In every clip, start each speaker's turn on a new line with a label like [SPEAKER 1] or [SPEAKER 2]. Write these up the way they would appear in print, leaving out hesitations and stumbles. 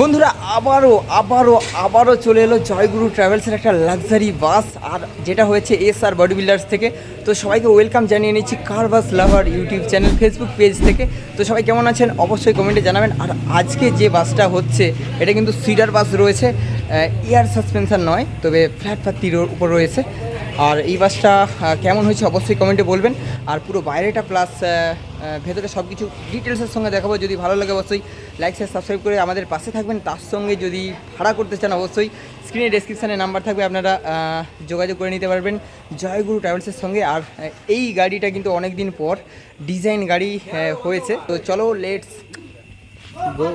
[SPEAKER 1] বন্ধুরা আবারও চলে এলো জয়গুরু ট্রাভেলসের একটা লাক্সারি বাস, আর যেটা হয়েছে এসআর বডি বিল্ডার্স থেকে। তো সবাইকে ওয়েলকাম জানিয়ে নিচ্ছি car bus lover YouTube channel Facebook page থেকে। তো সবাই কেমন আছেন অবশ্যই কমেন্টে জানাবেন। আর আজকে যে বাসটা হচ্ছে এটা কিন্তু সিডার বাস রয়েছে, এয়ার সাসপেনশন নয়, তবে ফ্ল্যাট পাত্তির উপর রয়েছে। আর এই বাসটা কেমন হয়েছে অবশ্যই কমেন্টে বলবেন। আর পুরো বাইরেটা প্লাস ভেতরে সব কিছু ডিটেলসের সঙ্গে দেখাবো। যদি ভালো লাগে অবশ্যই লাইক শেয়ার সাবস্ক্রাইব করে আমাদের পাশে থাকবেন। তার সঙ্গে যদি ভাড়া করতে চান অবশ্যই স্ক্রিনে ডেসক্রিপশানে নাম্বার থাকবে, আপনারা যোগাযোগ করে নিতে পারবেন জয়গুরু ট্রাভেলসের সঙ্গে। আর এই গাড়িটা কিন্তু অনেক দিন পর ডিজাইন গাড়ি হয়েছে। তো চলো লেটস গো।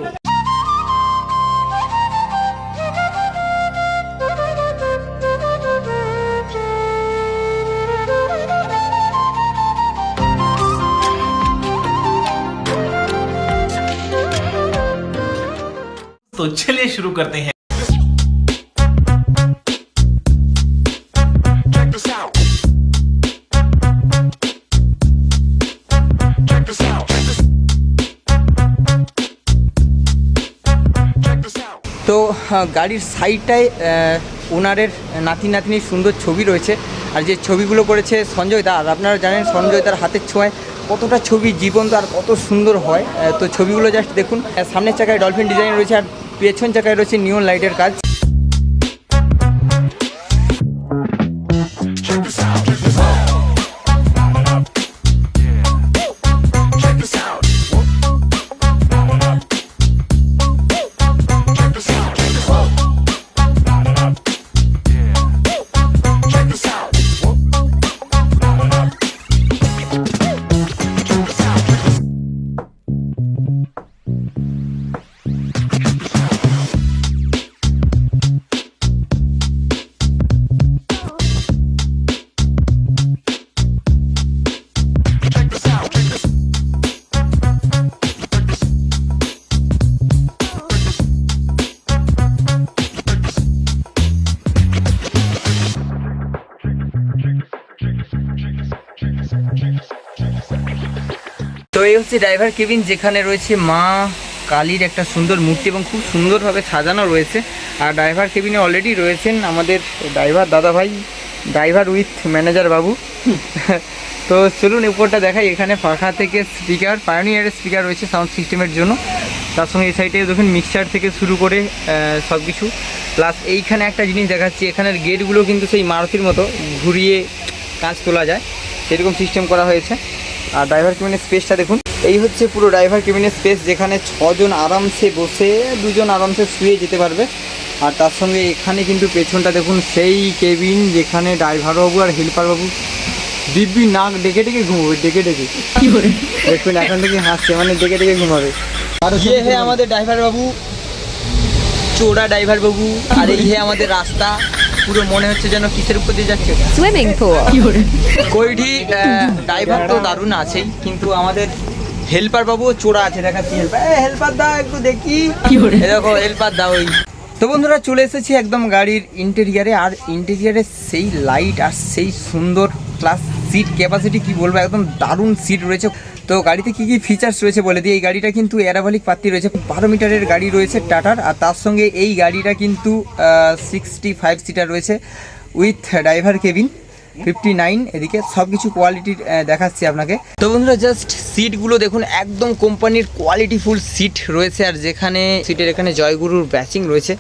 [SPEAKER 2] तो चलिए शुरू करते हैं।
[SPEAKER 1] তো গাড়ির সাইডটায় ওনারের নাতিনির সুন্দর ছবি রয়েছে। আর যে ছবিগুলো করেছে সঞ্জয় দা, আর আপনারা জানেন সঞ্জয় দার হাতের ছোঁয়ায় কতটা ছবি জীবন্ত আর কত সুন্দর হয়। তো ছবিগুলো জাস্ট দেখুন। সামনের চাকায় ডলফিন ডিজাইন রয়েছে, আর পেছন চাকায় রয়েছে নিয়ন লাইটের কাজ। তো এই হচ্ছে ড্রাইভার কেবিন, যেখানে রয়েছে মা কালীর একটা সুন্দর মূর্তি এবং খুব সুন্দরভাবে সাজানো রয়েছে। আর ড্রাইভার কেবিনে অলরেডি রয়েছেন আমাদের ড্রাইভার দাদা ভাই, ড্রাইভার উইথ ম্যানেজার বাবু। তো চলুন উপরটা দেখাই। এখানে ফাঁকা থেকে স্পিকার, পায়োনিয়ারের স্পিকার রয়েছে সাউন্ড সিস্টেমের জন্য। তার সঙ্গে এই সাইডে দেখুন মিক্সচার থেকে শুরু করে সব কিছু। প্লাস এইখানে একটা জিনিস দেখাচ্ছি, এখানের গেটগুলো কিন্তু সেই মারুতির মতো ঘুরিয়ে কাঁচ তোলা যায়, সেরকম সিস্টেম করা হয়েছে। আর ড্রাইভার কেবিনের স্পেসটা দেখুন। এই হচ্ছে পুরো ড্রাইভার কেবিনের স্পেস, যেখানে 6 জন আরামসে বসে, 2 জন আরামসে শুয়ে যেতে পারবে। আর তার সঙ্গে এখানে কিন্তু পেছনটা দেখুন সেই কেবিন যেখানে ড্রাইভার বাবু আর হেল্পার বাবু দিব্যি নাক ডেকে ঘুমাবে, দেখুন এখন থেকে হাসছে, মানে ডেকে ঘুমাবে। আর ये है আমাদের ড্রাইভার বাবু, চোরা ড্রাইভার বাবু। আর এই है আমাদের রাস্তা, পুরো মনে হচ্ছে যেন কিসের উপর দিয়ে যাচ্ছে,
[SPEAKER 3] সুইমিং পুল।
[SPEAKER 1] কইটি ড্রাইভার তো দারুণ আছেই, কিন্তু আমাদের হেল্পার বাবুও চোরা আছে। দেখাচ্ছি হেল্পার দা, একটু দেখি। দেখো হেল্পার দা ওই। তো বন্ধুরা চলে এসেছি একদম গাড়ির ইন্টেরিয়ারে। আর ইন্টেরিয়ারে সেই লাইট আর সেই সুন্দর, প্লাস সিট ক্যাপাসিটি কি বলবো, একদম দারুণ সিট রয়েছে। তো গাড়িতে কি কি ফিচার্স রয়েছে বলে দিই। এই গাড়িটা কিন্তু অ্যারাবালিক পাত্তি রয়েছে, 12 মিটারের গাড়ি রয়েছে টাটার। আর তার সঙ্গে এই গাড়িটা কিন্তু 65 সিটার রয়েছে উইথ ড্রাইভার কেবিন 59। এদিকে সব কিছু কোয়ালিটির দেখাচ্ছি আপনাকে। তো বন্ধুরা জাস্ট সিটগুলো দেখুন, একদম কোম্পানির কোয়ালিটিফুল সিট রয়েছে। আর যেখানে সিটের এখানে জয়গুরুর ব্যাচিং রয়েছে,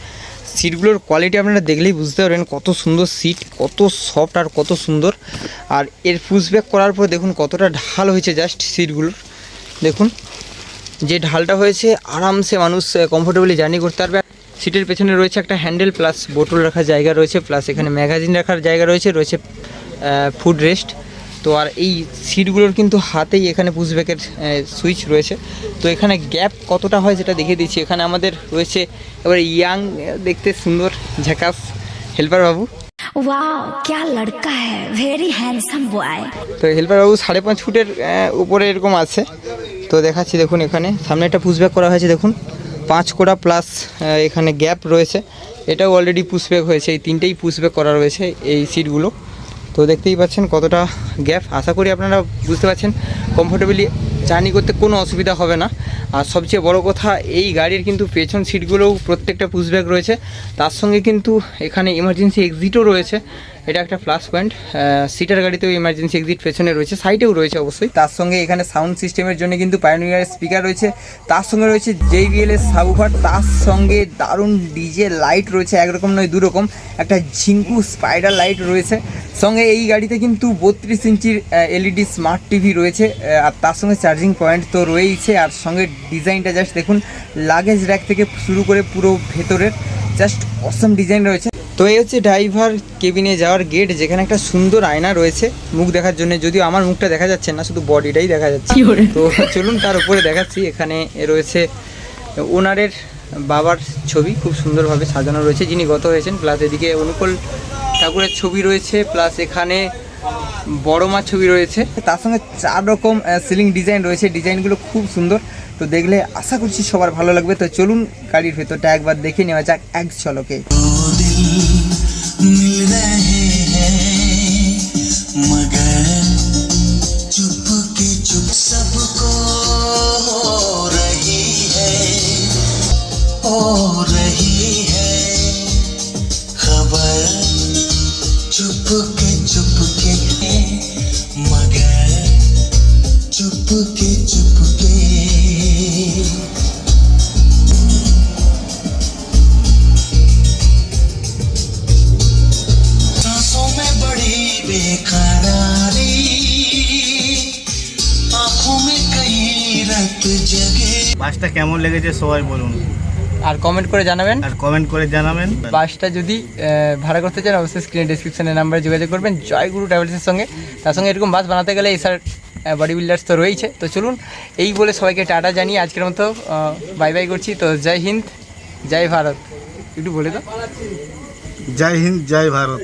[SPEAKER 1] সিটগুলোর কোয়ালিটি আপনারা দেখলেই বুঝতে পারবেন কত সুন্দর সিট, কত সফট আর কত সুন্দর। আর এর পুশব্যাক করার পর দেখুন কতটা ঢাল হয়েছে, জাস্ট সিটগুলোর দেখুন যে ঢালটা হয়েছে, আরামসে মানুষ কমফোর্টেবলি জার্নি করতে পারবে। সিটের পেছনে রয়েছে একটা হ্যান্ডেল, প্লাস বোতল রাখার জায়গা রয়েছে, প্লাস এখানে ম্যাগাজিন রাখার জায়গা রয়েছে ফুড রেস্ট। তো আর এই সিটগুলোর কিন্তু হাতেই এখানে পুশব্যাকের সুইচ রয়েছে। তো এখানে গ্যাপ কতটা হয় সেটা দেখিয়ে দিচ্ছি। এখানে আমাদের রয়েছে এবার ইয়াং, দেখতে সুন্দর ঝাকাস হেল্পার বাবু।
[SPEAKER 3] वाओ क्या लड़का है, वेरी हैंडसम बॉय।
[SPEAKER 1] তো হেল্পার বাবু 5.5 ফুটের উপরে এরকম আছে। তো দেখাচ্ছি দেখুন, এখানে সামনে একটা পুশব্যাক করা হয়েছে দেখুন, 5 কোড়া প্লাস এখানে গ্যাপ রয়েছে। এটাও অলরেডি পুশব্যাক হয়েছে, এই তিনটেই পুশব্যাক করা রয়েছে এই সিটগুলো। তো দেখতেই পাচ্ছেন কতটা গ্যাপ। আশা করি আপনারা বুঝতে পারছেন, কমফোর্টেবলি জার্নি করতে কোনো অসুবিধা হবে না। আর সবচেয়ে বড় কথা এই গাড়ির কিন্তু পেছন সিটগুলোও প্রত্যেকটা পুশব্যাক রয়েছে, তার সঙ্গে কিন্তু এখানে ইমার্জেন্সি এক্সিটও রয়েছে। এটা একটা প্লাস পয়েন্ট। সিটার গাড়িতেও ইমার্জেন্সি এক্সিট পেছনে রয়েছে, সাইডেও রয়েছে অবশ্যই। তার সঙ্গে এখানে সাউন্ড সিস্টেমের জন্য কিন্তু পায়োনিয়ারের স্পিকার রয়েছে, তার সঙ্গে রয়েছে JBL এর সাবউফার, তার সঙ্গে দারুণ ডিজে লাইট রয়েছে, একরকম নয় দুরকম, একটা ঝিঙ্কু স্পাইডার লাইট রয়েছে। সঙ্গে এই গাড়িতে কিন্তু 32 ইঞ্চির LED স্মার্ট টিভি রয়েছে, আর তার সঙ্গে চার্জিং পয়েন্ট তো রয়েইছে। আর সঙ্গে ডিজাইনটা জাস্ট দেখুন, লাগেজ র্যাক থেকে শুরু করে পুরো ভেতরের জাস্ট অসম ডিজাইন রয়েছে। তো এই হচ্ছে ড্রাইভার কেবিনে যাওয়ার গেট, যেখানে একটা সুন্দর আয়না রয়েছে মুখ দেখার জন্য, যদিও আমার মুখটা দেখা যাচ্ছে না, শুধু বডিটাই দেখা যাচ্ছে। তো চলুন তার উপরে দেখাচ্ছি। এখানে রয়েছে ওনারের বাবার ছবি, খুব সুন্দরভাবে সাজানো রয়েছে, যিনি গত হয়েছেন। প্লাস এদিকে অনুকূল ঠাকুরের ছবি রয়েছে, প্লাস এখানে বড় মার ছবি রয়েছে, তার সঙ্গে 4 রকম সিলিং ডিজাইন রয়েছে। ডিজাইনগুলো খুব সুন্দর, তো দেখলে আশা করছি সবার ভালো লাগবে। তো চলুন গাড়ির ভেতরটা একবার দেখে নেওয়া যাক এক ঝলকে।
[SPEAKER 4] मिल रहे हैं मगर चुप के चुप सबको हो रही है खबर चुप के मगर चुप के सांसों में बड़ी बेकरारी आंखों में कई रत जगे।
[SPEAKER 5] বাসটা কেমন লেগেছে সবাই বলুন,
[SPEAKER 1] আর কমেন্ট করে জানাবেন।
[SPEAKER 5] আর কমেন্ট করে জানাবেন।
[SPEAKER 1] বাসটা যদি ভাড়া করতে চান অবশ্যই স্ক্রিনে ডিসক্রিপশনের নাম্বারে যোগাযোগ করবেন জয়গুরু ট্রাভেলসের সঙ্গে। তার সঙ্গে এরকম বাস বানাতে গেলে এসআর বডি বিল্ডার্স তো রয়েছে। তো চলুন এই বলে সবাইকে টাটা জানিয়ে আজকের মতো বাই বাই করছি। তো জয় হিন্দ, জয় ভারত। একটু বলে দাও।
[SPEAKER 5] জয় হিন্দ, জয় ভারত।